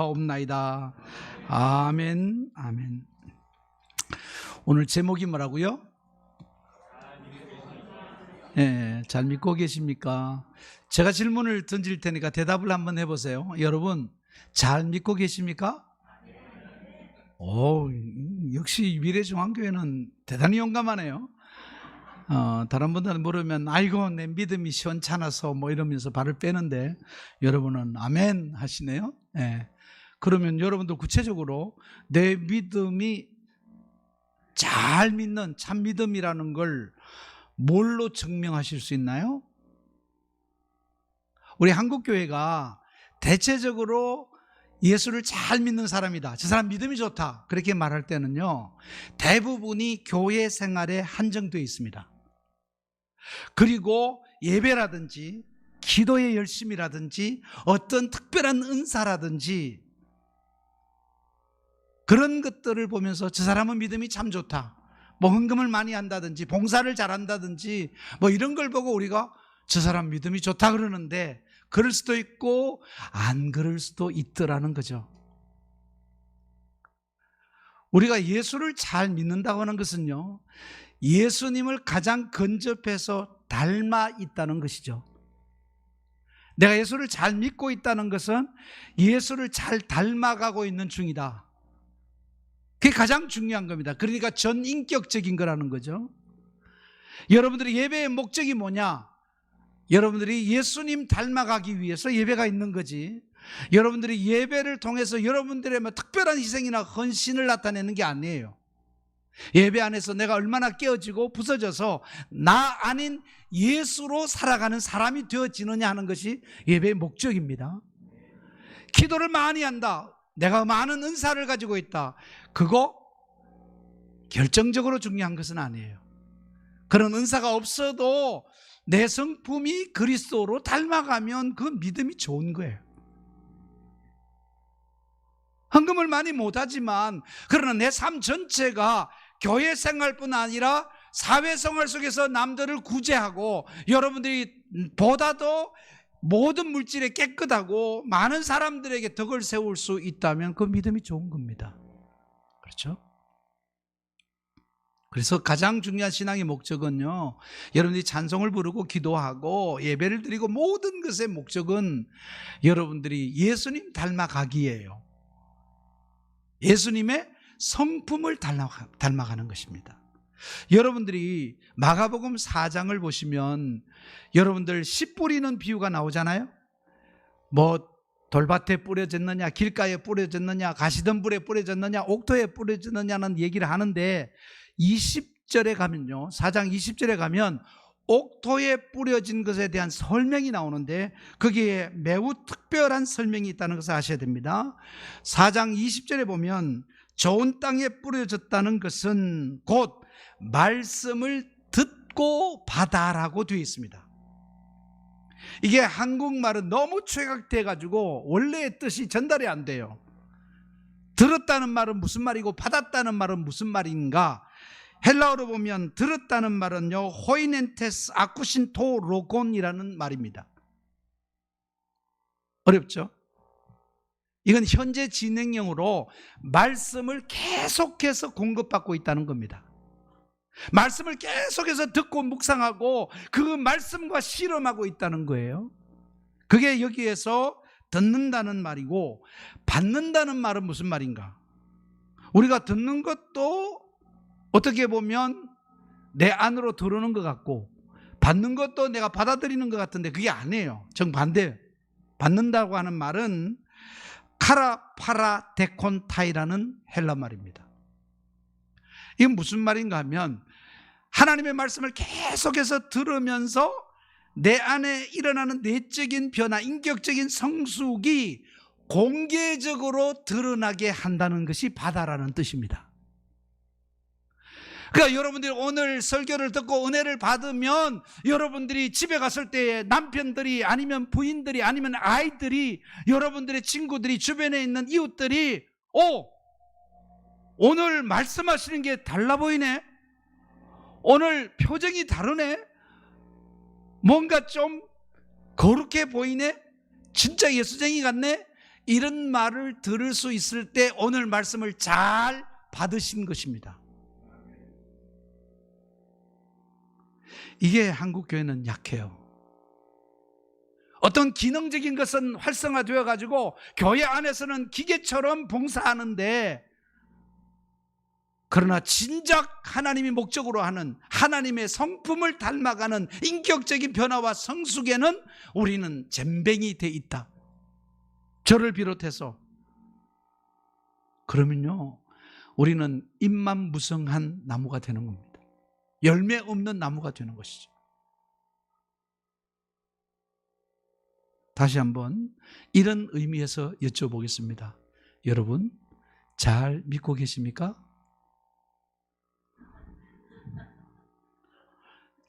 없나이다. 아멘. 아멘. 오늘 제목이 뭐라고요? 잘 믿고 계십니까? 제가 질문을 던질 테니까 대답을 한번 해보세요. 여러분, 잘 믿고 계십니까? 역시 미래중앙교회는 대단히 용감하네요. 다른 분들은 물으면 아이고 내 믿음이 시원찮아서 뭐 이러면서 발을 빼는데 여러분은 아멘 하시네요. 그러면 여러분들 구체적으로 내 믿음이 잘 믿는 참 믿음이라는 걸 뭘로 증명하실 수 있나요? 우리 한국교회가 대체적으로 예수를 잘 믿는 사람이다, 저 사람 믿음이 좋다, 그렇게 말할 때는요, 대부분이 교회 생활에 한정되어 있습니다. 그리고 예배라든지 기도의 열심이라든지 어떤 특별한 은사라든지 그런 것들을 보면서 저 사람은 믿음이 참 좋다, 뭐 헌금을 많이 한다든지 봉사를 잘한다든지 뭐 이런 걸 보고 우리가 저 사람 믿음이 좋다 그러는데, 그럴 수도 있고 안 그럴 수도 있더라는 거죠. 우리가 예수를 잘 믿는다고 하는 것은요, 예수님을 가장 근접해서 닮아 있다는 것이죠. 내가 예수를 잘 믿고 있다는 것은 예수를 잘 닮아가고 있는 중이다. 그게 가장 중요한 겁니다. 그러니까 전인격적인 거라는 거죠. 여러분들이 예배의 목적이 뭐냐? 여러분들이 예수님 닮아가기 위해서 예배가 있는 거지, 여러분들이 예배를 통해서 여러분들의 특별한 희생이나 헌신을 나타내는 게 아니에요. 예배 안에서 내가 얼마나 깨어지고 부서져서 나 아닌 예수로 살아가는 사람이 되어지느냐 하는 것이 예배의 목적입니다. 기도를 많이 한다, 내가 많은 은사를 가지고 있다, 그거 결정적으로 중요한 것은 아니에요. 그런 은사가 없어도 내 성품이 그리스도로 닮아가면 그 믿음이 좋은 거예요. 헌금을 많이 못하지만 그러나 내 삶 전체가 교회 생활뿐 아니라 사회생활 속에서 남들을 구제하고 여러분들이 보다도 모든 물질에 깨끗하고 많은 사람들에게 덕을 세울 수 있다면 그 믿음이 좋은 겁니다. 그렇죠? 그래서 가장 중요한 신앙의 목적은요, 여러분들이 찬송을 부르고 기도하고 예배를 드리고 모든 것의 목적은 여러분들이 예수님 닮아가기예요. 예수님의 성품을 닮아가는 것입니다. 여러분들이 마가복음 4장을 보시면 여러분들 씨 뿌리는 비유가 나오잖아요. 뭐 돌밭에 뿌려졌느냐, 길가에 뿌려졌느냐, 가시덤불에 뿌려졌느냐, 옥토에 뿌려졌느냐는 얘기를 하는데 20절에 가면요, 4장 20절에 가면 옥토에 뿌려진 것에 대한 설명이 나오는데 거기에 매우 특별한 설명이 있다는 것을 아셔야 됩니다. 4장 20절에 보면 좋은 땅에 뿌려졌다는 것은 곧 말씀을 듣고 받아라고 되어 있습니다. 이게 한국말은 너무 최각돼 가지고 원래의 뜻이 전달이 안 돼요. 들었다는 말은 무슨 말이고 받았다는 말은 무슨 말인가? 헬라어로 보면 들었다는 말은요, 호이넨테스 아쿠신토 로곤이라는 말입니다. 어렵죠? 이건 현재 진행형으로 말씀을 계속해서 공급받고 있다는 겁니다. 말씀을 계속해서 듣고 묵상하고 그 말씀과 실험하고 있다는 거예요. 그게 여기에서 듣는다는 말이고, 받는다는 말은 무슨 말인가? 우리가 듣는 것도 어떻게 보면 내 안으로 들어오는 것 같고 받는 것도 내가 받아들이는 것 같은데 그게 아니에요. 정반대예요. 받는다고 하는 말은 카라파라 데콘타이라는 헬라 말입니다. 이건 무슨 말인가 하면 하나님의 말씀을 계속해서 들으면서 내 안에 일어나는 내적인 변화, 인격적인 성숙이 공개적으로 드러나게 한다는 것이 받아라는 뜻입니다. 그러니까 여러분들이 오늘 설교를 듣고 은혜를 받으면 여러분들이 집에 갔을 때 남편들이 아니면 부인들이 아니면 아이들이, 여러분들의 친구들이, 주변에 있는 이웃들이 오늘 말씀하시는 게 달라 보이네, 오늘 표정이 다르네, 뭔가 좀 거룩해 보이네, 진짜 예수쟁이 같네, 이런 말을 들을 수 있을 때 오늘 말씀을 잘 받으신 것입니다. 이게 한국교회는 약해요. 어떤 기능적인 것은 활성화되어 가지고 교회 안에서는 기계처럼 봉사하는데, 그러나 진작 하나님이 목적으로 하는 하나님의 성품을 닮아가는 인격적인 변화와 성숙에는 우리는 젬병이 돼 있다. 저를 비롯해서. 그러면요, 우리는 잎만 무성한 나무가 되는 겁니다. 열매 없는 나무가 되는 것이죠. 다시 한번 이런 의미에서 여쭤보겠습니다. 여러분, 잘 믿고 계십니까?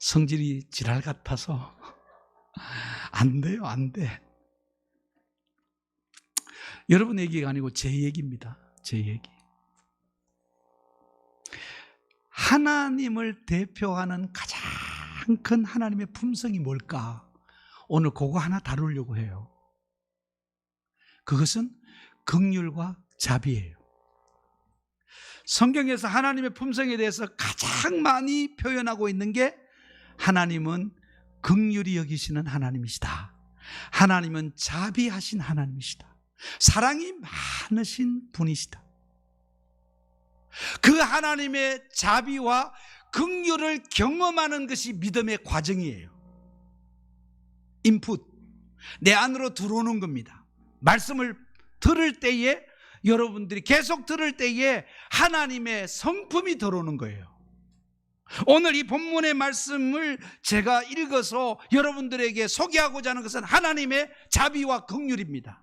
성질이 지랄 같아서 안 돼요, 안 돼. 여러분 얘기가 아니고 제 얘기입니다. 제 얘기. 하나님을 대표하는 가장 큰 하나님의 품성이 뭘까? 오늘 그거 하나 다루려고 해요. 그것은 긍휼과 자비예요. 성경에서 하나님의 품성에 대해서 가장 많이 표현하고 있는 게, 하나님은 긍휼히 여기시는 하나님이시다. 하나님은 자비하신 하나님이시다. 사랑이 많으신 분이시다. 그 하나님의 자비와 긍휼을 경험하는 것이 믿음의 과정이에요. 인풋, 내 안으로 들어오는 겁니다. 말씀을 들을 때에, 여러분들이 계속 들을 때에 하나님의 성품이 들어오는 거예요. 오늘 이 본문의 말씀을 제가 읽어서 여러분들에게 소개하고자 하는 것은 하나님의 자비와 긍휼입니다.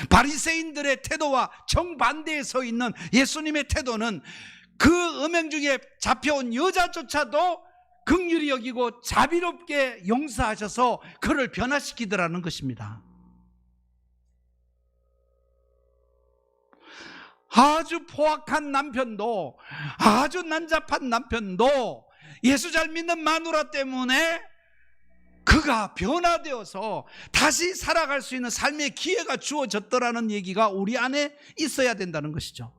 바리새인들의 태도와 정반대에 서 있는 예수님의 태도는, 그 음행 중에 잡혀온 여자조차도 긍휼히 여기고 자비롭게 용서하셔서 그를 변화시키더라는 것입니다. 아주 포악한 남편도, 아주 난잡한 남편도 예수 잘 믿는 마누라 때문에 그가 변화되어서 다시 살아갈 수 있는 삶의 기회가 주어졌더라는 얘기가 우리 안에 있어야 된다는 것이죠.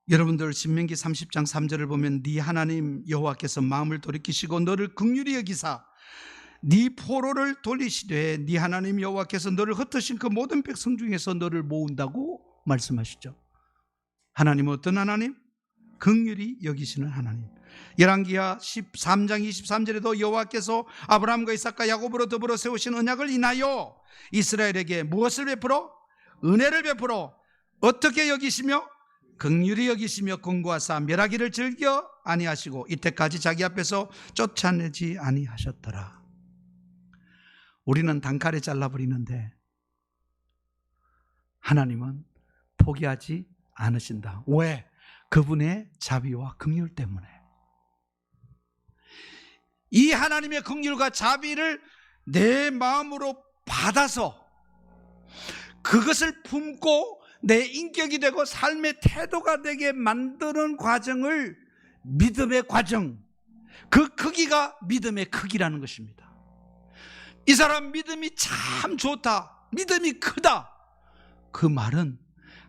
여러분들 신명기 30장 3절을 보면, 네 하나님 여호와께서 마음을 돌이키시고 너를 긍휼히 여기사 네 포로를 돌리시되 네 하나님 여호와께서 너를 흩으신 그 모든 백성 중에서 너를 모은다고 말씀하시죠. 하나님은 어떤 하나님? 긍휼히 여기시는 하나님. 열왕기하 13장 23절에도 여호와께서 아브라함과 이삭과 야곱으로 더불어 세우신 언약을 인하여 이스라엘에게 무엇을 베풀어? 은혜를 베풀어 어떻게 여기시며? 긍휼히 여기시며 권고하사 멸하기를 즐겨 아니하시고 이때까지 자기 앞에서 쫓아내지 아니하셨더라. 우리는 단칼에 잘라버리는데 하나님은 포기하지 않으신다. 왜? 그분의 자비와 긍휼 때문에. 이 하나님의 긍휼과 자비를 내 마음으로 받아서 그것을 품고 내 인격이 되고 삶의 태도가 되게 만드는 과정을 믿음의 과정, 그 크기가 믿음의 크기라는 것입니다. 이 사람 믿음이 참 좋다, 믿음이 크다, 그 말은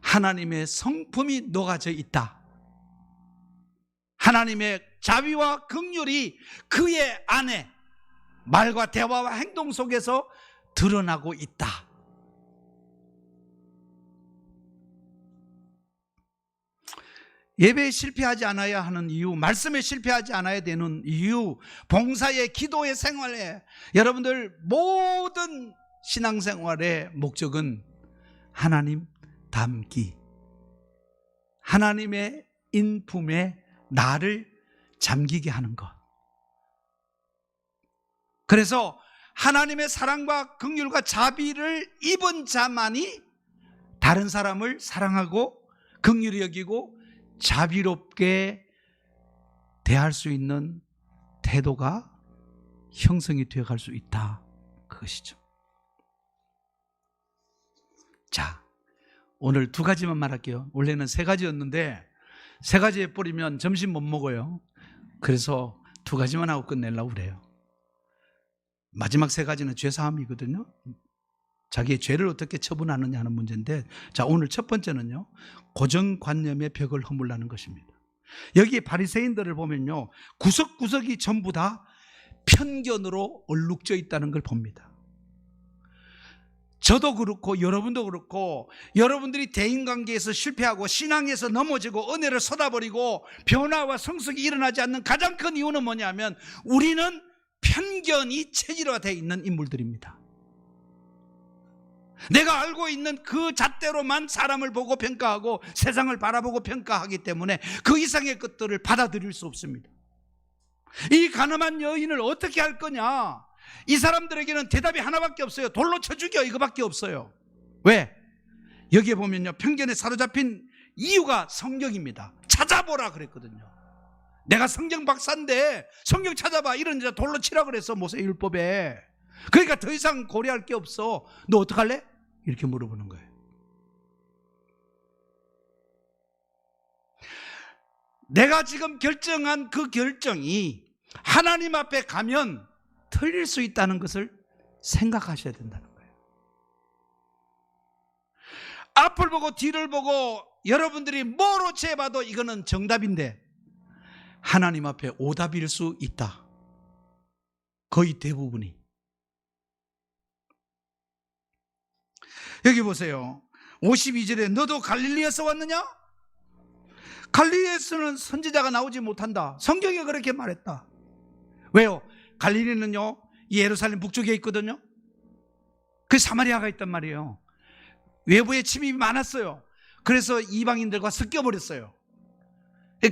하나님의 성품이 녹아져 있다. 하나님의 자비와 긍휼이 그의 안에 말과 대화와 행동 속에서 드러나고 있다. 예배에 실패하지 않아야 하는 이유, 말씀에 실패하지 않아야 되는 이유, 봉사의 기도의 생활에, 여러분들 모든 신앙생활의 목적은 하나님 닮기, 하나님의 인품에 나를 잠기게 하는 것. 그래서 하나님의 사랑과 긍휼과 자비를 입은 자만이 다른 사람을 사랑하고 긍휼히 여기고 자비롭게 대할 수 있는 태도가 형성이 되어갈 수 있다, 그것이죠. 자, 오늘 두 가지만 말할게요. 원래는 세 가지였는데 3가지 해버리면 점심 못 먹어요. 그래서 2가지만 하고 끝내려고 그래요. 마지막 3가지는 죄사함이거든요. 자기의 죄를 어떻게 처분하느냐 하는 문제인데, 자, 오늘 첫 번째는요, 고정관념의 벽을 허물라는 것입니다. 여기 바리새인들을 보면요, 구석구석이 전부 다 편견으로 얼룩져 있다는 걸 봅니다. 저도 그렇고 여러분도 그렇고, 여러분들이 대인관계에서 실패하고 신앙에서 넘어지고 은혜를 쏟아버리고 변화와 성숙이 일어나지 않는 가장 큰 이유는 뭐냐면, 우리는 편견이 체질화되어 있는 인물들입니다. 내가 알고 있는 그 잣대로만 사람을 보고 평가하고 세상을 바라보고 평가하기 때문에 그 이상의 것들을 받아들일 수 없습니다. 이 가늠한 여인을 어떻게 할 거냐? 이 사람들에게는 대답이 하나밖에 없어요. 돌로 쳐 죽여, 이거밖에 없어요. 왜? 여기에 보면요, 편견에 사로잡힌 이유가 성경입니다. 찾아보라 그랬거든요. 내가 성경 박사인데 성경 찾아봐, 이런 자 돌로 치라 그랬어, 모세율법에. 그러니까 더 이상 고려할 게 없어. 너 어떡할래? 이렇게 물어보는 거예요. 내가 지금 결정한 그 결정이 하나님 앞에 가면 틀릴 수 있다는 것을 생각하셔야 된다는 거예요. 앞을 보고 뒤를 보고 여러분들이 뭐로 재봐도 이거는 정답인데 하나님 앞에 오답일 수 있다. 거의 대부분이. 여기 보세요. 52절에 너도 갈릴리에서 왔느냐? 갈릴리에서는 선지자가 나오지 못한다. 성경이 그렇게 말했다. 왜요? 갈릴리는요, 예루살렘 북쪽에 있거든요. 그 사마리아가 있단 말이에요. 외부에 침입이 많았어요. 그래서 이방인들과 섞여버렸어요.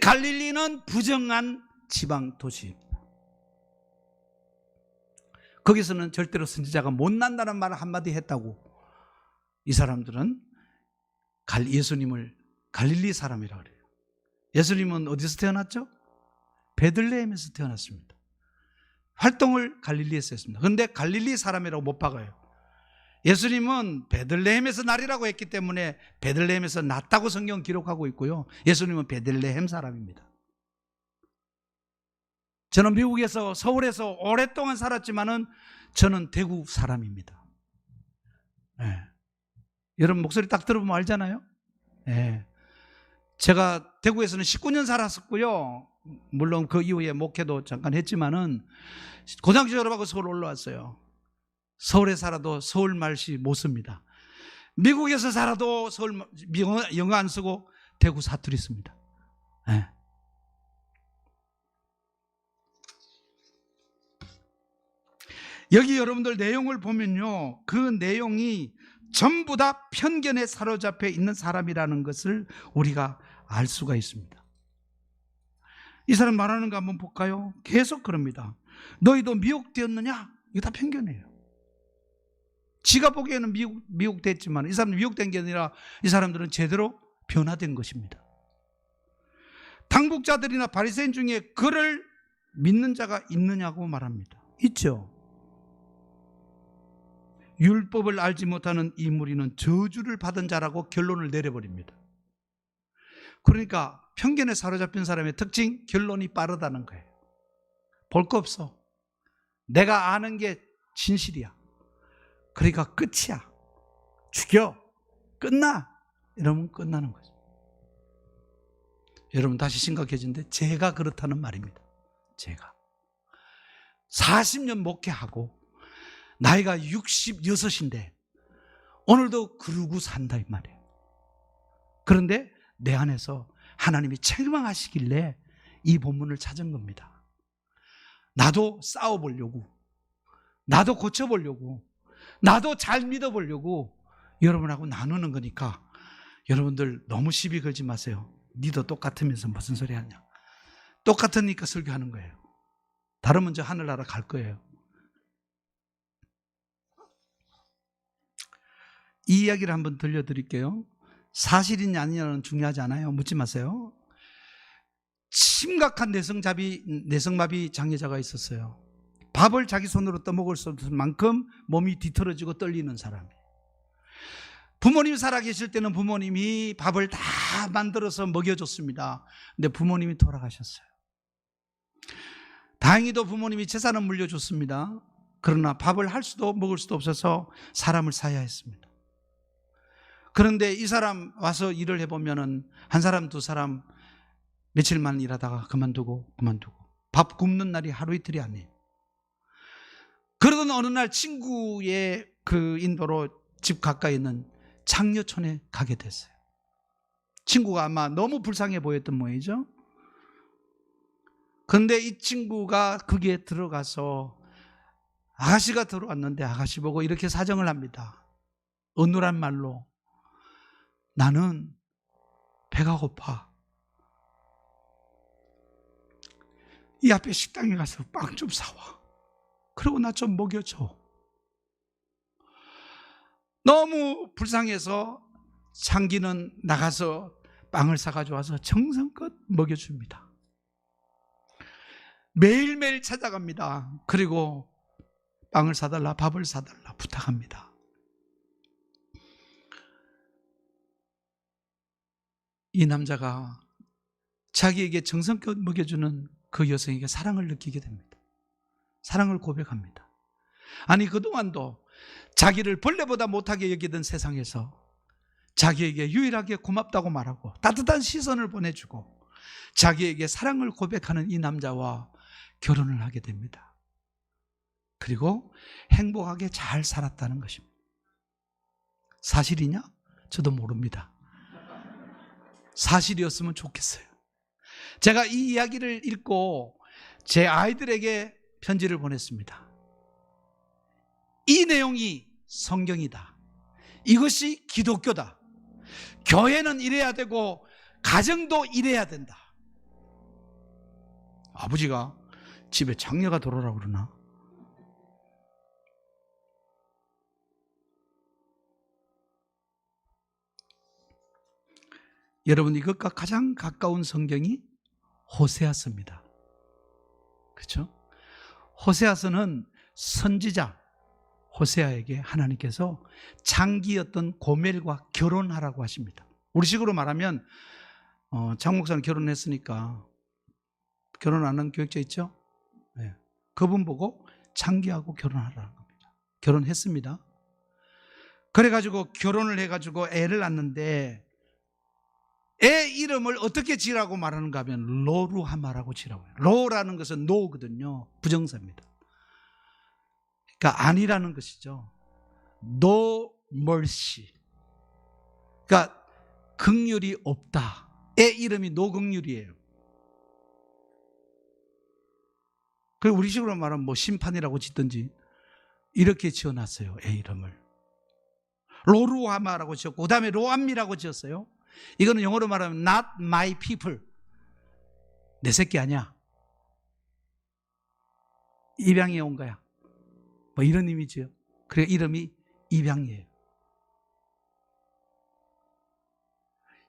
갈릴리는 부정한 지방 도시입니다. 거기서는 절대로 선지자가 못 난다는 말을 한마디 했다고 이 사람들은 예수님을 갈릴리 사람이라고 그래요. 예수님은 어디서 태어났죠? 베들레헴에서 태어났습니다. 활동을 갈릴리에서 했습니다. 그런데 갈릴리 사람이라고 못 박아요. 예수님은 베들레헴에서 날이라고 했기 때문에 베들레헴에서 났다고 성경 기록하고 있고요. 예수님은 베들레헴 사람입니다. 저는 미국에서, 서울에서 오랫동안 살았지만은 저는 대구 사람입니다. 네. 여러분 목소리 딱 들어보면 알잖아요. 네. 제가 대구에서는 19년 살았었고요. 물론 그 이후에 목회도 잠깐 했지만은 고등학교 졸업하고 서울 올라왔어요. 서울에 살아도 서울 말씨 못 씁니다. 미국에서 살아도 서울 영어 안 쓰고 대구 사투리 씁니다. 네. 여기 여러분들 내용을 보면요, 그 내용이 전부 다 편견에 사로잡혀 있는 사람이라는 것을 우리가 알 수가 있습니다. 이 사람 말하는 거 한번 볼까요? 계속 그럽니다. 너희도 미혹되었느냐? 이거 다 편견이에요. 지가 보기에는 미혹됐지만 이 사람은 미혹된 게 아니라 이 사람들은 제대로 변화된 것입니다. 당국자들이나 바리새인 중에 그를 믿는 자가 있느냐고 말합니다. 있죠. 율법을 알지 못하는 이 무리는 저주를 받은 자라고 결론을 내려버립니다. 그러니까 편견에 사로잡힌 사람의 특징, 결론이 빠르다는 거예요. 볼 거 없어. 내가 아는 게 진실이야. 그러니까 끝이야. 죽여. 끝나. 이러면 끝나는 거죠. 여러분 다시 심각해지는데 제가 그렇다는 말입니다. 제가 40년 목회하고 나이가 66인데 오늘도 그러고 산다 이 말이에요. 그런데 내 안에서 하나님이 책망하시길래 이 본문을 찾은 겁니다. 나도 싸워보려고, 나도 고쳐보려고, 나도 잘 믿어보려고 여러분하고 나누는 거니까 여러분들 너무 시비 걸지 마세요. 니도 똑같으면서 무슨 소리 하냐. 똑같으니까 설교하는 거예요. 다르면 저 하늘나라 갈 거예요. 이 이야기를 한번 들려드릴게요. 사실이냐 아니냐는 중요하지 않아요. 묻지 마세요. 심각한 내성마비 장애자가 있었어요. 밥을 자기 손으로 떠먹을 수 없을 만큼 몸이 뒤틀어지고 떨리는 사람이에요. 부모님 살아계실 때는 부모님이 밥을 다 만들어서 먹여줬습니다. 근데 부모님이 돌아가셨어요. 다행히도 부모님이 재산은 물려줬습니다. 그러나 밥을 할 수도 먹을 수도 없어서 사람을 사야 했습니다. 그런데 이 사람 와서 일을 해보면은 한 사람 두 사람 며칠만 일하다가 그만두고 밥 굶는 날이 하루 이틀이 아니에요. 그러던 어느 날 친구의 그 인도로 집 가까이 있는 장려촌에 가게 됐어요. 친구가 아마 너무 불쌍해 보였던 모양이죠. 그런데 이 친구가 거기에 들어가서 아가씨가 들어왔는데 아가씨 보고 이렇게 사정을 합니다. 어눌한 말로, 나는 배가 고파. 이 앞에 식당에 가서 빵 좀 사와. 그리고 나 좀 먹여줘. 너무 불쌍해서 창기는 나가서 빵을 사가지고 와서 정성껏 먹여줍니다. 매일매일 찾아갑니다. 그리고 빵을 사달라, 밥을 사달라 부탁합니다. 이 남자가 자기에게 정성껏 먹여주는 그 여성에게 사랑을 느끼게 됩니다. 사랑을 고백합니다. 아니, 그동안도 자기를 벌레보다 못하게 여기던 세상에서 자기에게 유일하게 고맙다고 말하고 따뜻한 시선을 보내주고 자기에게 사랑을 고백하는 이 남자와 결혼을 하게 됩니다. 그리고 행복하게 잘 살았다는 것입니다. 사실이냐? 저도 모릅니다. 사실이었으면 좋겠어요. 제가 이 이야기를 읽고 제 아이들에게 편지를 보냈습니다. 이 내용이 성경이다. 이것이 기독교다. 교회는 이래야 되고 가정도 이래야 된다. 아버지가 집에 장녀가 들어오라고 그러나? 여러분, 이것과 가장 가까운 성경이 호세아서입니다. 그렇죠? 호세아서는 선지자 호세아에게 하나님께서 장기였던 고멜과 결혼하라고 하십니다. 우리식으로 말하면 장 목사는 결혼했으니까 결혼 안 한 교역자 있죠? 네. 그분 보고 장기하고 결혼하라는 겁니다. 결혼했습니다. 그래가지고 결혼을 해가지고 애를 낳는데 애 이름을 어떻게 지으라고 말하는가 하면 로루하마라고 지라고 해요. 로라는 것은 노거든요. 부정사입니다. 그러니까 아니라는 것이죠. No mercy. 그러니까 긍휼이 없다. 애 이름이 노긍휼이에요. 그리고 우리식으로 말하면 뭐 심판이라고 짓든지 이렇게 지어놨어요. 애 이름을. 로루하마라고 지었고 그 다음에 로암미라고 지었어요. 이거는 영어로 말하면 not my people. 내 새끼 아니야. 입양해 온 거야. 뭐 이런 의미지요. 그래 이름이 입양이에요.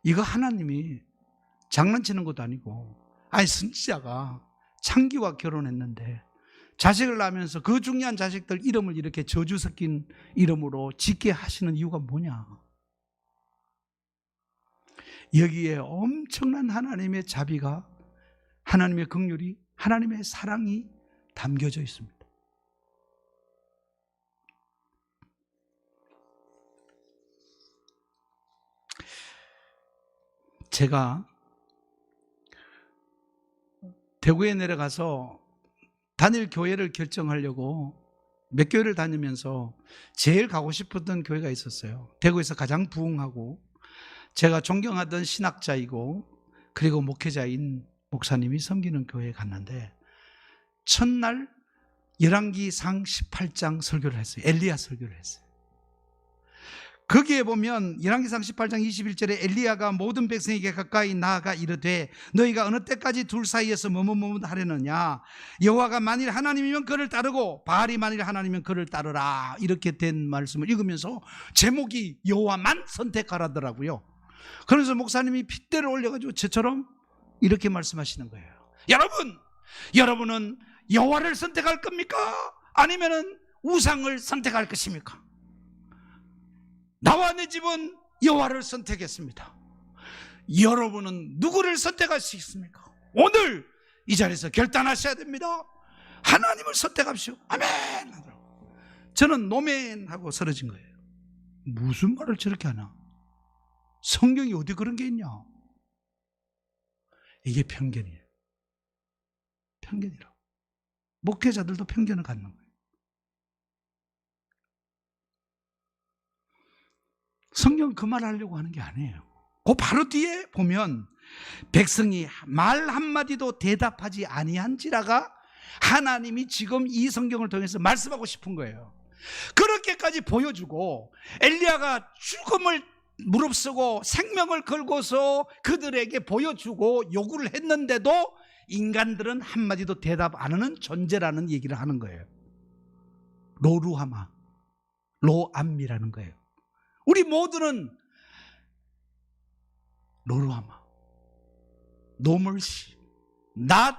이거 하나님이 장난치는 것도 아니고, 아니 선지자가 창기와 결혼했는데 자식을 낳으면서 그 중요한 자식들 이름을 이렇게 저주 섞인 이름으로 짓게 하시는 이유가 뭐냐? 여기에 엄청난 하나님의 자비가, 하나님의 긍휼이, 하나님의 사랑이 담겨져 있습니다. 제가 대구에 내려가서 다닐 교회를 결정하려고 몇 교회를 다니면서 제일 가고 싶었던 교회가 있었어요. 대구에서 가장 부흥하고 제가 존경하던 신학자이고 그리고 목회자인 목사님이 섬기는 교회에 갔는데 첫날 열왕기상 18장 설교를 했어요. 엘리야 설교를 했어요. 거기에 보면 열왕기상 18장 21절에 엘리야가 모든 백성에게 가까이 나아가 이르되 너희가 어느 때까지 둘 사이에서 머뭇머뭇 하려느냐, 여호와가 만일 하나님이면 그를 따르고 바알이 만일 하나님이면 그를 따르라. 이렇게 된 말씀을 읽으면서 제목이 여호와만 선택하라더라고요. 그래서 목사님이 핏대를 올려가지고 저처럼 이렇게 말씀하시는 거예요. 여러분은 여호와를 선택할 겁니까? 아니면은 우상을 선택할 것입니까? 나와 내 집은 여호와를 선택했습니다. 여러분은 누구를 선택할 수 있습니까? 오늘 이 자리에서 결단하셔야 됩니다. 하나님을 선택합시오. 아멘. 저는 노멘 하고 쓰러진 거예요. 무슨 말을 저렇게 하나? 성경이 어디 그런 게 있냐? 이게 편견이에요. 편견이라고. 목회자들도 편견을 갖는 거예요. 성경은 그 말 하려고 하는 게 아니에요. 그 바로 뒤에 보면 백성이 말 한마디도 대답하지 아니한지라가 하나님이 지금 이 성경을 통해서 말씀하고 싶은 거예요. 그렇게까지 보여주고 엘리야가 죽음을 무릅쓰고 생명을 걸고서 그들에게 보여주고 요구를 했는데도 인간들은 한마디도 대답 안 하는 존재라는 얘기를 하는 거예요. 로루하마, 로암미라는 거예요. 우리 모두는 로루하마, 노멀시, not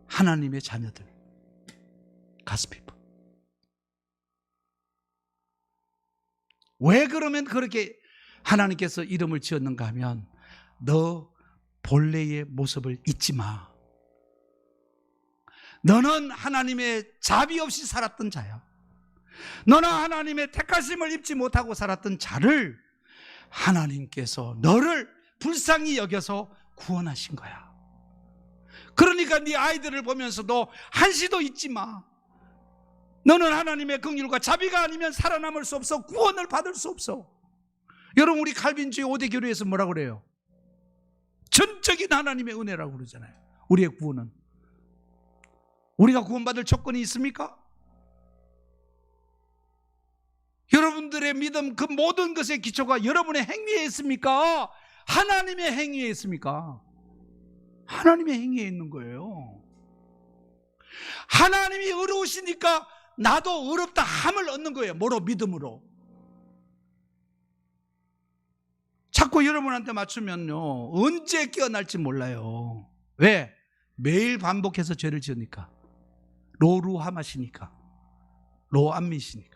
하나님의 자녀들, 가스피프. 왜 그러면 그렇게 하나님께서 이름을 지었는가 하면 너 본래의 모습을 잊지 마. 너는 하나님의 자비 없이 살았던 자야. 너는 하나님의 택하심을 입지 못하고 살았던 자를 하나님께서 너를 불쌍히 여겨서 구원하신 거야. 그러니까 네 아이들을 보면서도 한시도 잊지 마. 너는 하나님의 긍휼과 자비가 아니면 살아남을 수 없어. 구원을 받을 수 없어. 여러분, 우리 칼빈주의 5대 교리에서 뭐라고 그래요? 전적인 하나님의 은혜라고 그러잖아요. 우리의 구원은. 우리가 구원받을 조건이 있습니까? 여러분들의 믿음, 그 모든 것의 기초가 여러분의 행위에 있습니까? 하나님의 행위에 있습니까? 하나님의 행위에 있는 거예요. 하나님이 의로우시니까 나도 의롭다 함을 얻는 거예요. 뭐로? 믿음으로. 자꾸 여러분한테 맞추면요, 언제 깨어날지 몰라요. 왜? 매일 반복해서 죄를 지으니까. 로루하마시니까. 로암미시니까.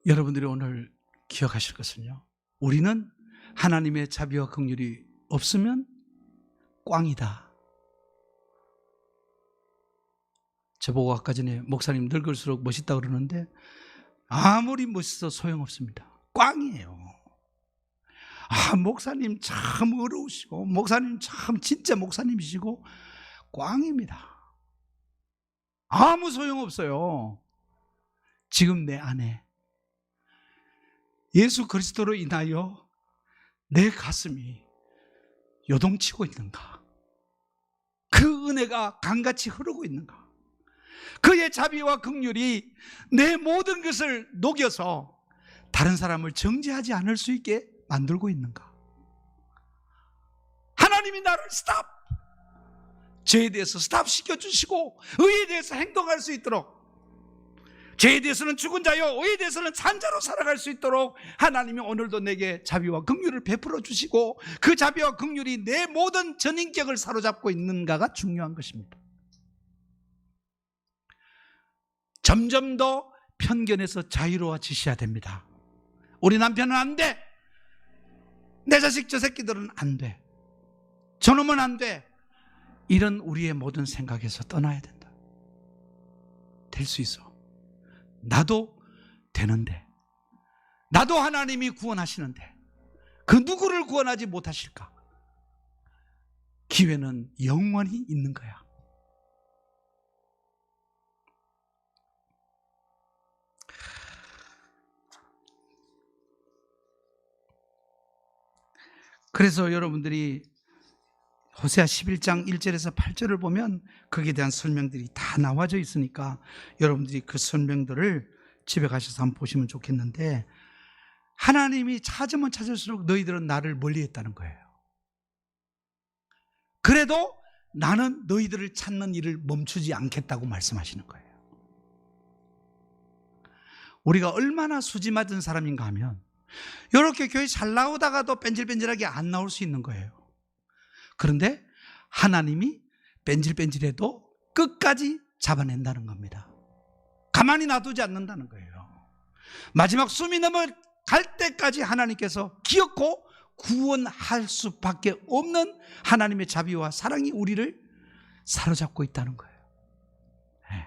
여러분들이 오늘 기억하실 것은요, 우리는 하나님의 자비와 긍휼이 없으면 꽝이다. 저보고 아까 전에 목사님 늙을수록 멋있다 그러는데 아무리 멋있어 소용없습니다. 꽝이에요. 아, 목사님 참 의로우시고 목사님 참 진짜 목사님이시고 꽝입니다. 아무 소용없어요. 지금 내 안에 예수 그리스도로 인하여 내 가슴이 요동치고 있는가? 그 은혜가 강같이 흐르고 있는가? 그의 자비와 긍휼이 내 모든 것을 녹여서 다른 사람을 정죄하지 않을 수 있게 만들고 있는가? 하나님이 나를 스탑! 죄에 대해서 스탑 시켜주시고 의에 대해서 행동할 수 있도록, 죄에 대해서는 죽은 자요 의에 대해서는 산 자로 살아갈 수 있도록 하나님이 오늘도 내게 자비와 긍휼을 베풀어 주시고 그 자비와 긍휼이 내 모든 전인격을 사로잡고 있는가가 중요한 것입니다. 점점 더 편견에서 자유로워지셔야 됩니다. 우리 남편은 안 돼. 내 자식 저 새끼들은 안 돼. 저놈은 안 돼. 이런 우리의 모든 생각에서 떠나야 된다. 될 수 있어. 나도 되는데, 나도 하나님이 구원하시는데 그 누구를 구원하지 못하실까? 기회는 영원히 있는 거야. 그래서 여러분들이 호세아 11장 1절에서 8절을 보면 거기에 대한 설명들이 다 나와져 있으니까 여러분들이 그 설명들을 집에 가셔서 한번 보시면 좋겠는데, 하나님이 찾으면 찾을수록 너희들은 나를 멀리했다는 거예요. 그래도 나는 너희들을 찾는 일을 멈추지 않겠다고 말씀하시는 거예요. 우리가 얼마나 수지 맞은 사람인가 하면 이렇게 교회 잘 나오다가도 뺀질뺀질하게 안 나올 수 있는 거예요. 그런데 하나님이 뺀질뺀질해도 끝까지 잡아낸다는 겁니다. 가만히 놔두지 않는다는 거예요. 마지막 숨이 넘어갈 때까지 하나님께서 기어코 구원할 수밖에 없는 하나님의 자비와 사랑이 우리를 사로잡고 있다는 거예요. 네.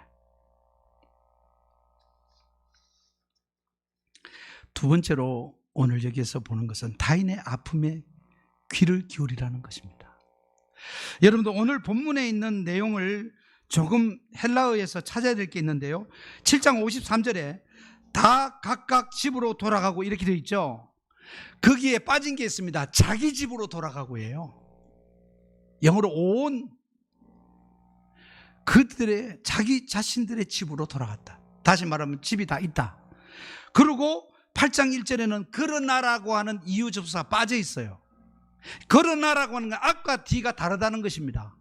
두 번째로 오늘 여기에서 보는 것은 타인의 아픔에 귀를 기울이라는 것입니다. 여러분들 오늘 본문에 있는 내용을 조금 헬라어에서 찾아야 될 게 있는데요, 7장 53절에 다 각각 집으로 돌아가고 이렇게 되어 있죠. 거기에 빠진 게 있습니다. 자기 집으로 돌아가고 해요. 영어로 온, 그들의 자기 자신들의 집으로 돌아갔다. 다시 말하면 집이 다 있다. 그리고 8장 1절에는 그러나라고 하는 이유접수가 빠져 있어요. 그러나라고 하는 건 앞과 뒤가 다르다는 것입니다.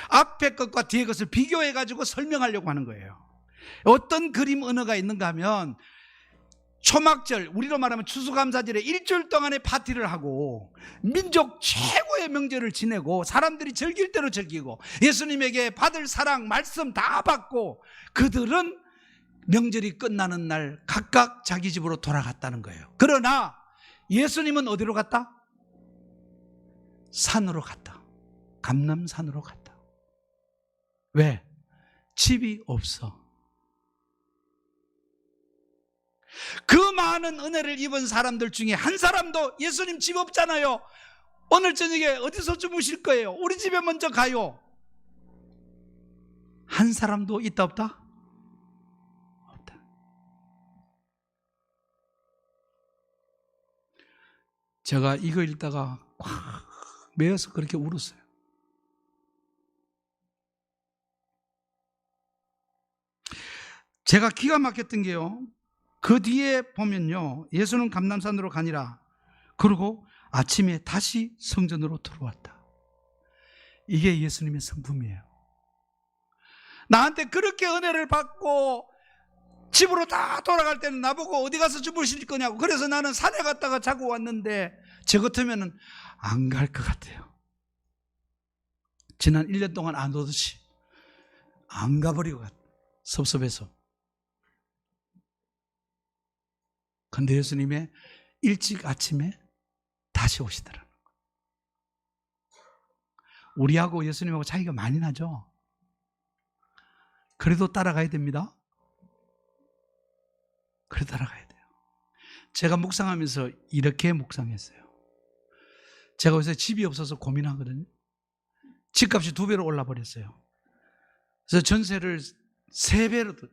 앞에 것과 뒤의 것을 비교해 가지고 설명하려고 하는 거예요. 어떤 그림 언어가 있는가 하면 초막절, 우리로 말하면 추수감사절에 일주일 동안의 파티를 하고 민족 최고의 명절을 지내고 사람들이 즐길 대로 즐기고 예수님에게 받을 사랑, 말씀 다 받고 그들은 명절이 끝나는 날 각각 자기 집으로 돌아갔다는 거예요. 그러나 예수님은 어디로 갔다? 산으로 갔다. 감람산으로 갔다. 왜? 집이 없어. 그 많은 은혜를 입은 사람들 중에 한 사람도 예수님 집 없잖아요. 오늘 저녁에 어디서 주무실 거예요? 우리 집에 먼저 가요. 한 사람도 있다 없다? 없다. 제가 이거 읽다가 꽉 매여서 그렇게 울었어요. 제가 기가 막혔던 게요, 그 뒤에 보면요, 예수는 감람산으로 가니라. 그리고 아침에 다시 성전으로 들어왔다. 이게 예수님의 성품이에요. 나한테 그렇게 은혜를 받고 집으로 다 돌아갈 때는 나보고 어디 가서 주무실 거냐고. 그래서 나는 산에 갔다가 자고 왔는데 저 같으면 안 갈 것 같아요. 지난 1년 동안 안 오듯이 안 가버리고 갔다. 섭섭해서. 근데 예수님의 일찍 아침에 다시 오시더라는 거예요. 우리하고 예수님하고 차이가 많이 나죠. 그래도 따라가야 됩니다. 그래도 따라가야 돼요. 제가 묵상하면서 이렇게 묵상했어요. 제가 요새 집이 없어서 고민하거든요. 집값이 2배로 올라버렸어요. 그래서 전세를 3배로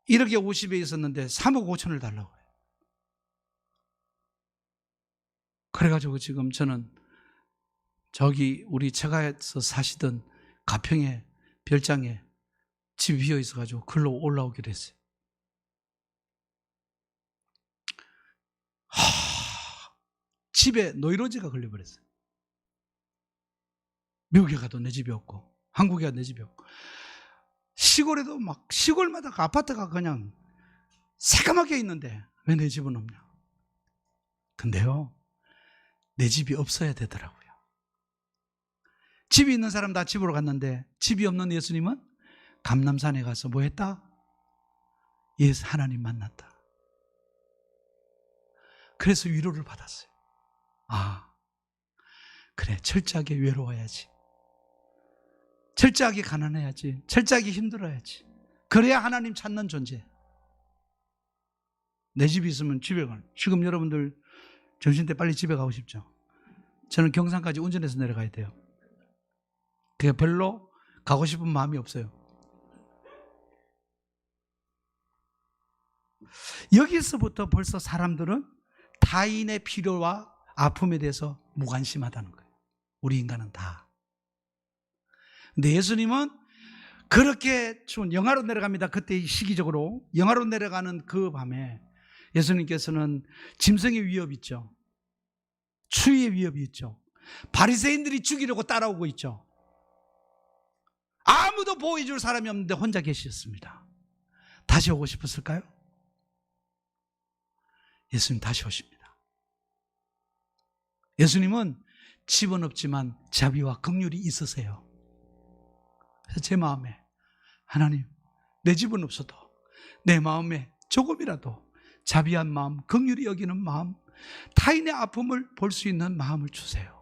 1억 50에 있었는데 3억 5천을 달라고 해요. 그래가지고 지금 저는 저기 우리 처가에서 사시던 가평에 별장에 집이 비어 있어가지고 글로 올라오기로 했어요. 집에 노이로제가 걸려버렸어요. 미국에 가도 내 집이 없고 한국에 가도 내 집이 없고 시골에도 막 시골마다 그 아파트가 그냥 새까맣게 있는데 왜 내 집은 없냐. 근데요, 내 집이 없어야 되더라고요. 집이 있는 사람 다 집으로 갔는데 집이 없는 예수님은 감람산에 가서 뭐 했다? 예수 하나님 만났다. 그래서 위로를 받았어요. 아, 그래, 철저하게 외로워야지. 철저하게 가난해야지. 철저하게 힘들어야지. 그래야 하나님 찾는 존재. 내 집이 있으면 집에 가는. 지금 여러분들 점심 때 빨리 집에 가고 싶죠? 저는 경산까지 운전해서 내려가야 돼요. 그게 별로 가고 싶은 마음이 없어요. 여기서부터 벌써 사람들은 타인의 필요와 아픔에 대해서 무관심하다는 거예요. 우리 인간은 다. 근데 예수님은 그렇게 추운 영하로 내려갑니다. 그때 시기적으로 영하로 내려가는 그 밤에 예수님께서는 짐승의 위협이 있죠. 추위의 위협이 있죠. 바리새인들이 죽이려고 따라오고 있죠. 아무도 보호해 줄 사람이 없는데 혼자 계셨습니다. 다시 오고 싶었을까요? 예수님 다시 오십니다. 예수님은 집은 없지만 자비와 긍휼이 있으세요. 그래서 제 마음에 하나님, 내 집은 없어도 내 마음에 조금이라도 자비한 마음, 긍휼히 여기는 마음, 타인의 아픔을 볼 수 있는 마음을 주세요.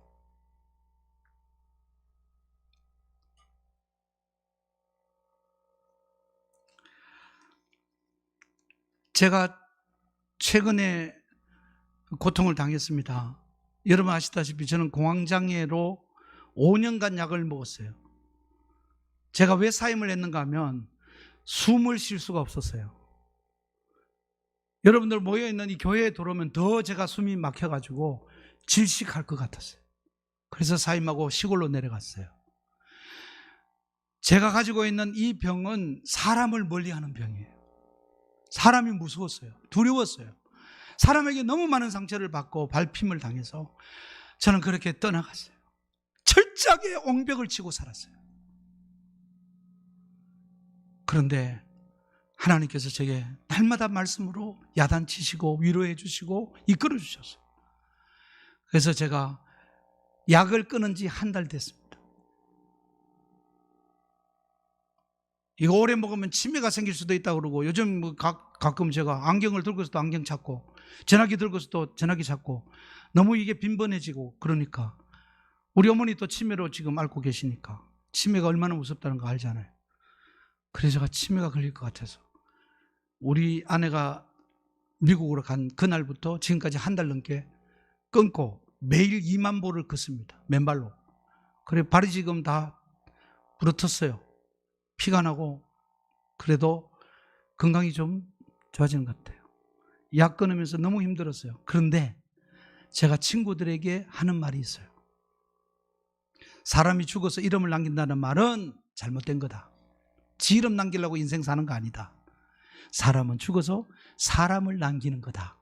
제가 최근에 고통을 당했습니다. 여러분 아시다시피 저는 공황장애로 5년간 약을 먹었어요. 제가 왜 사임을 했는가 하면 숨을 쉴 수가 없었어요. 여러분들 모여있는 이 교회에 들어오면 더 제가 숨이 막혀가지고 질식할 것 같았어요. 그래서 사임하고 시골로 내려갔어요. 제가 가지고 있는 이 병은 사람을 멀리하는 병이에요. 사람이 무서웠어요. 두려웠어요. 사람에게 너무 많은 상처를 받고 밟힘을 당해서 저는 그렇게 떠나갔어요. 철저하게 옹벽을 치고 살았어요. 그런데 하나님께서 제게 날마다 말씀으로 야단치시고 위로해 주시고 이끌어 주셨어요. 그래서 제가 약을 끊은 지 한 달 됐습니다. 이거 오래 먹으면 치매가 생길 수도 있다고 그러고, 요즘 뭐 가끔 제가 안경을 들고서도 안경 찾고, 전화기 들고서도 전화기 찾고, 너무 이게 빈번해지고 그러니까, 우리 어머니 또 치매로 지금 앓고 계시니까 치매가 얼마나 무섭다는 거 알잖아요. 그래서 제가 치매가 걸릴 것 같아서 우리 아내가 미국으로 간 그날부터 지금까지 한 달 넘게 끊고 매일 2만 보를 걷습니다. 맨발로. 그래 발이 지금 다 부러졌어요. 피가 나고. 그래도 건강이 좀 좋아지는 것 같아요. 약 끊으면서 너무 힘들었어요. 그런데 제가 친구들에게 하는 말이 있어요. 사람이 죽어서 이름을 남긴다는 말은 잘못된 거다. 지 이름 남기려고 인생 사는 거 아니다. 사람은 죽어서 사람을 남기는 거다.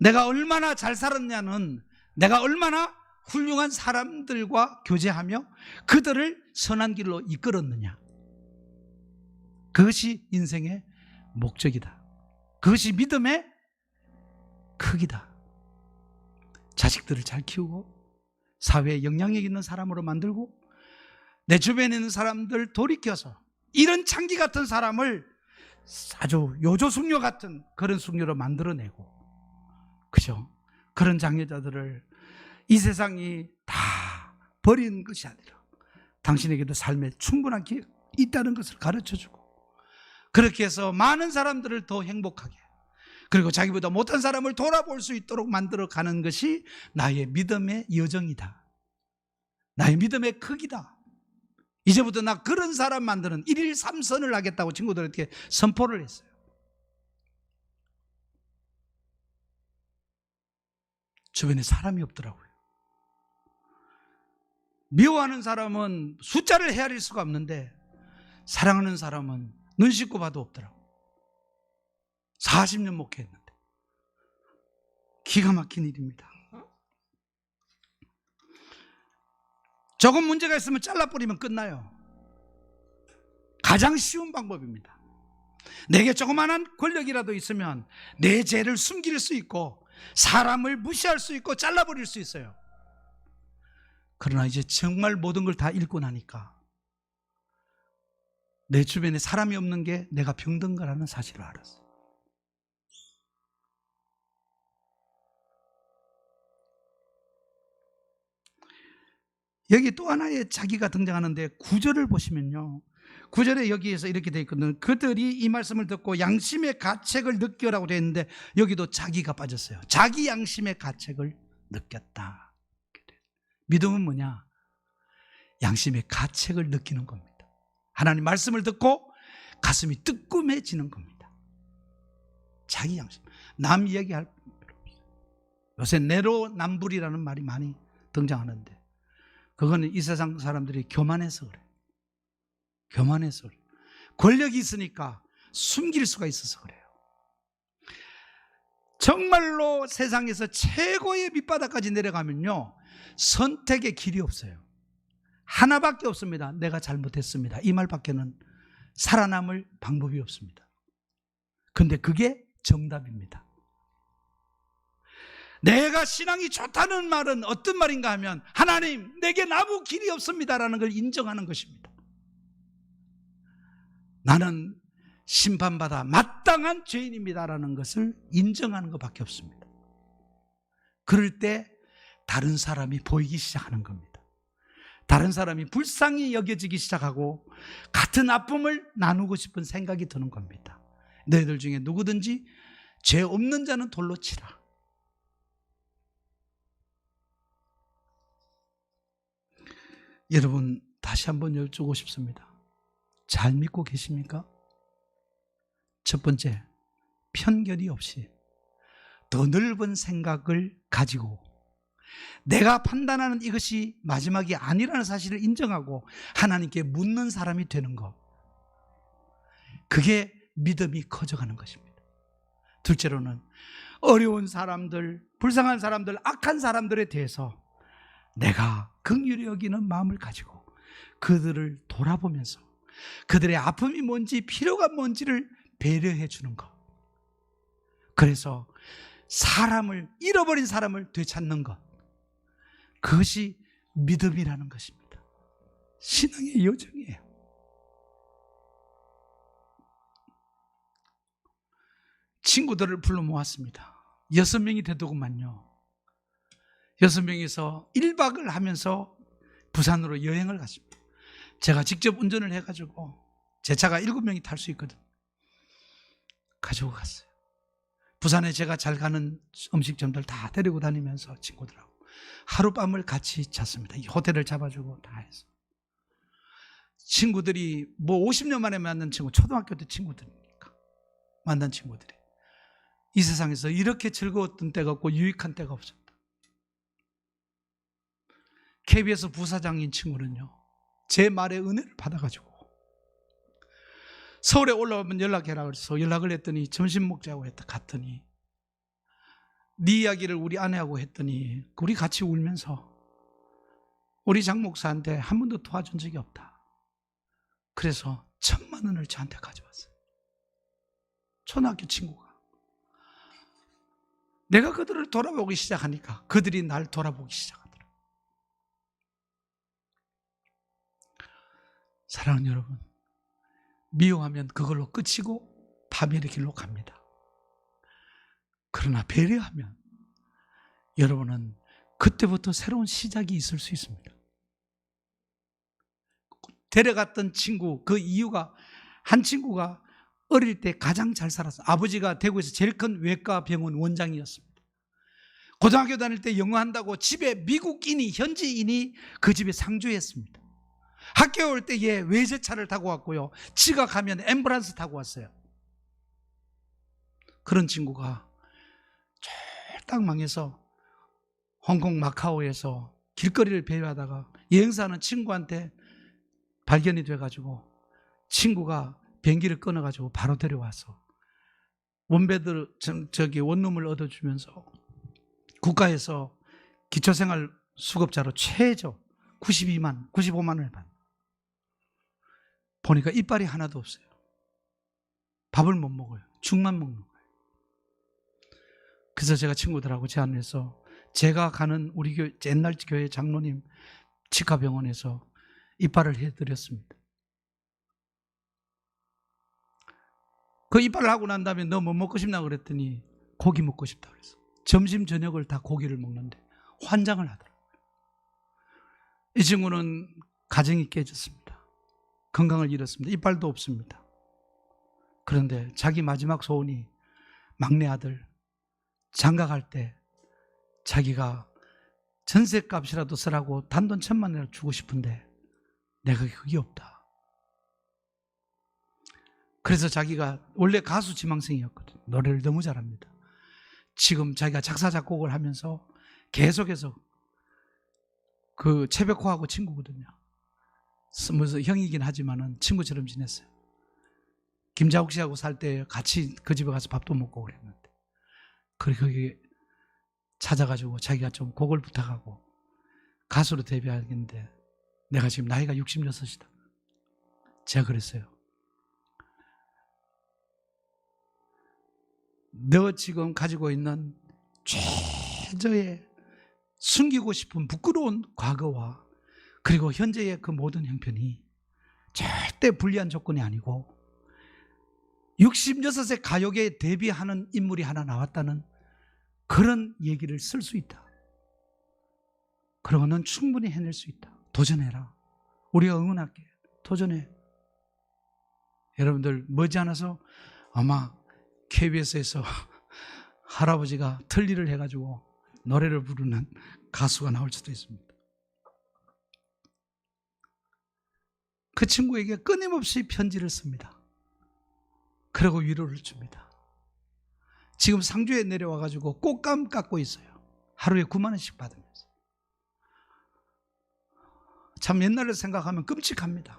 내가 얼마나 잘 살았냐는 내가 얼마나 훌륭한 사람들과 교제하며 그들을 선한 길로 이끌었느냐. 그것이 인생의 목적이다. 그것이 믿음의 크기다. 자식들을 잘 키우고 사회에 영향력 있는 사람으로 만들고 내 주변에 있는 사람들 돌이켜서 이런 창기 같은 사람을 아주 요조숙녀 같은 그런 숙녀로 만들어내고, 그죠? 그런 장애자들을 이 세상이 다 버리는 것이 아니라 당신에게도 삶에 충분한 기회가 있다는 것을 가르쳐주고, 그렇게 해서 많은 사람들을 더 행복하게, 그리고 자기보다 못한 사람을 돌아볼 수 있도록 만들어가는 것이 나의 믿음의 여정이다. 나의 믿음의 크기다. 이제부터 나 그런 사람 만드는 1일 3선을 하겠다고 친구들에게 선포를 했어요. 주변에 사람이 없더라고요. 미워하는 사람은 숫자를 헤아릴 수가 없는데 사랑하는 사람은 눈 씻고 봐도 없더라고요. 40년 목회했는데 기가 막힌 일입니다. 조금 문제가 있으면 잘라버리면 끝나요. 가장 쉬운 방법입니다. 내게 조그마한 권력이라도 있으면 내 죄를 숨길 수 있고 사람을 무시할 수 있고 잘라버릴 수 있어요. 그러나 이제 정말 모든 걸 다 읽고 나니까 내 주변에 사람이 없는 게 내가 병든 거라는 사실을 알았어요. 여기 또 하나의 자기가 등장하는데 9절을 보시면요, 9절에 여기에서 이렇게 되어 있거든요. 그들이 이 말씀을 듣고 양심의 가책을 느껴라고 되어 있는데 여기도 자기가 빠졌어요. 자기 양심의 가책을 느꼈다. 믿음은 뭐냐? 양심의 가책을 느끼는 겁니다. 하나님 말씀을 듣고 가슴이 뜨끔해지는 겁니다. 자기 양심. 남 이야기할 필요 없어요. 요새 내로남불이라는 말이 많이 등장하는데 그거는 이 세상 사람들이 교만해서 그래요. 교만해서 그래요. 권력이 있으니까 숨길 수가 있어서 그래요. 정말로 세상에서 최고의 밑바닥까지 내려가면요, 선택의 길이 없어요. 하나밖에 없습니다. 내가 잘못했습니다. 이 말밖에는 살아남을 방법이 없습니다. 그런데 그게 정답입니다. 내가 신앙이 좋다는 말은 어떤 말인가 하면 하나님 내게 아무 길이 없습니다라는 걸 인정하는 것입니다. 나는 심판받아 마땅한 죄인입니다라는 것을 인정하는 것밖에 없습니다. 그럴 때 다른 사람이 보이기 시작하는 겁니다. 다른 사람이 불쌍히 여겨지기 시작하고 같은 아픔을 나누고 싶은 생각이 드는 겁니다. 너희들 중에 누구든지 죄 없는 자는 돌로 치라. 여러분, 다시 한번 여쭙고 싶습니다. 잘 믿고 계십니까? 첫 번째, 편견이 없이 더 넓은 생각을 가지고 내가 판단하는 이것이 마지막이 아니라는 사실을 인정하고 하나님께 묻는 사람이 되는 것, 그게 믿음이 커져가는 것입니다. 둘째로는 어려운 사람들, 불쌍한 사람들, 악한 사람들에 대해서 내가 긍휼히 여기는 마음을 가지고 그들을 돌아보면서 그들의 아픔이 뭔지 필요가 뭔지를 배려해 주는 것, 그래서 사람을, 잃어버린 사람을 되찾는 것, 그것이 믿음이라는 것입니다. 신앙의 여정이에요. 친구들을 불러 모았습니다. 6명이 되더구만요. 6명이서 1박을 하면서 부산으로 여행을 갔습니다. 제가 직접 운전을 해가지고 제 차가 7명이 탈 수 있거든. 가지고 갔어요. 부산에 제가 잘 가는 음식점들 다 데리고 다니면서 친구들하고 하룻밤을 같이 잤습니다. 이 호텔을 잡아주고 다 해서. 친구들이 뭐 50년 만에 만난 친구, 초등학교 때 친구들이니까 만난 친구들이 이 세상에서 이렇게 즐거웠던 때가 없고 유익한 때가 없었다. KBS 부사장인 친구는요, 제 말에 은혜를 받아가지고 서울에 올라오면 연락해라 그래서 연락을 했더니 점심 먹자고 갔더니 네 이야기를 우리 아내하고 했더니 우리 같이 울면서 우리 장 목사한테 한 번도 도와준 적이 없다. 그래서 1,000만 원을 저한테 가져왔어요. 초등학교 친구가. 내가 그들을 돌아보기 시작하니까 그들이 날 돌아보기 시작하더라. 사랑하는 여러분, 미워하면 그걸로 끝이고 파멸의 길로 갑니다. 그러나 배려하면 여러분은 그때부터 새로운 시작이 있을 수 있습니다. 데려갔던 친구, 그 이유가 한 친구가 어릴 때 가장 잘 살았어요. 아버지가 대구에서 제일 큰 외과 병원 원장이었습니다. 고등학교 다닐 때 영어 한다고 집에 미국인이, 현지인이 그 집에 상주했습니다. 학교 올 때 얘 외제차를 타고 왔고요, 지각하면 앰뷸런스 타고 왔어요. 그런 친구가 쫄딱 망해서 홍콩 마카오에서 길거리를 배회하다가 여행사하는 친구한테 발견이 돼가지고 친구가 비행기를 끊어가지고 바로 데려와서 원베드 원룸을 얻어주면서 국가에서 기초생활 수급자로 최저 95만 원을 받는. 보니까 이빨이 하나도 없어요. 밥을 못 먹어요. 죽만 먹는 거예요. 그래서 제가 친구들하고 제안해서 제가 가는 우리 교회, 옛날 교회 장로님 치과병원에서 이빨을 해드렸습니다. 그 이빨을 하고 난 다음에 너 뭐 먹고 싶나 그랬더니 고기 먹고 싶다 그랬어. 점심 저녁을 다 고기를 먹는데 환장을 하더라고요. 이 친구는 가정이 깨졌습니다. 건강을 잃었습니다. 이빨도 없습니다. 그런데 자기 마지막 소원이 막내 아들 장가갈 때 자기가 전셋값이라도 쓰라고 단돈 1,000만 원을 주고 싶은데 내가 그게 없다. 그래서 자기가 원래 가수 지망생이었거든요. 노래를 너무 잘합니다. 지금 자기가 작사 작곡을 하면서 계속해서 그 최백호하고 친구거든요. 무슨 형이긴 하지만은 친구처럼 지냈어요. 김자욱 씨하고 살 때 같이 그 집에 가서 밥도 먹고 그랬는데, 그리고 거기 찾아가지고 자기가 좀 곡을 부탁하고 가수로 데뷔하겠는데 내가 지금 나이가 66이다. 제가 그랬어요. 너 지금 가지고 있는 저의 숨기고 싶은 부끄러운 과거와 그리고 현재의 그 모든 형편이 절대 불리한 조건이 아니고 66세 가요계에 데뷔하는 인물이 하나 나왔다는 그런 얘기를 쓸 수 있다. 그러고 넌 충분히 해낼 수 있다. 도전해라. 우리가 응원할게. 도전해. 여러분들 머지않아서 아마 KBS에서 할아버지가 틀니를 해가지고 노래를 부르는 가수가 나올 수도 있습니다. 그 친구에게 끊임없이 편지를 씁니다. 그리고 위로를 줍니다. 지금 상주에 내려와가지고 꽃감 깎고 있어요. 하루에 9만 원씩 받으면서. 참 옛날을 생각하면 끔찍합니다.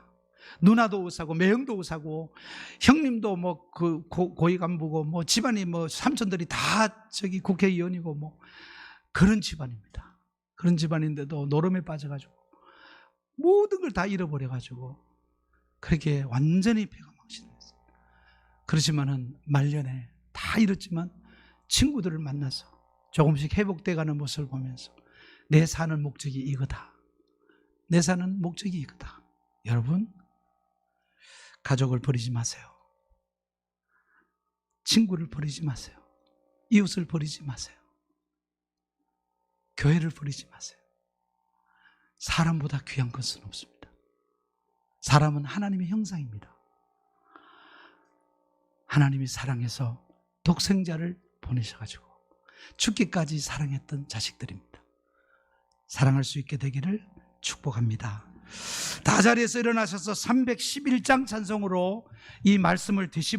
누나도 옷사고 매형도 옷사고 형님도 뭐 그 고위 간부고 뭐 집안이 뭐 삼촌들이 다 저기 국회의원이고 뭐 그런 집안입니다. 그런 집안인데도 노름에 빠져가지고 모든 걸 다 잃어버려가지고 그렇게 완전히 배가 망신했어요. 그렇지만은 말년에 다 잃었지만 친구들을 만나서 조금씩 회복돼가는 모습을 보면서 내 사는 목적이 이거다. 내 사는 목적이 이거다. 여러분, 가족을 버리지 마세요. 친구를 버리지 마세요. 이웃을 버리지 마세요. 교회를 버리지 마세요. 사람보다 귀한 것은 없습니다. 사람은 하나님의 형상입니다. 하나님이 사랑해서 독생자를 보내셔가지고 죽기까지 사랑했던 자식들입니다. 사랑할 수 있게 되기를 축복합니다. 다 자리에서 일어나셔서 311장 찬송으로 이 말씀을 되씹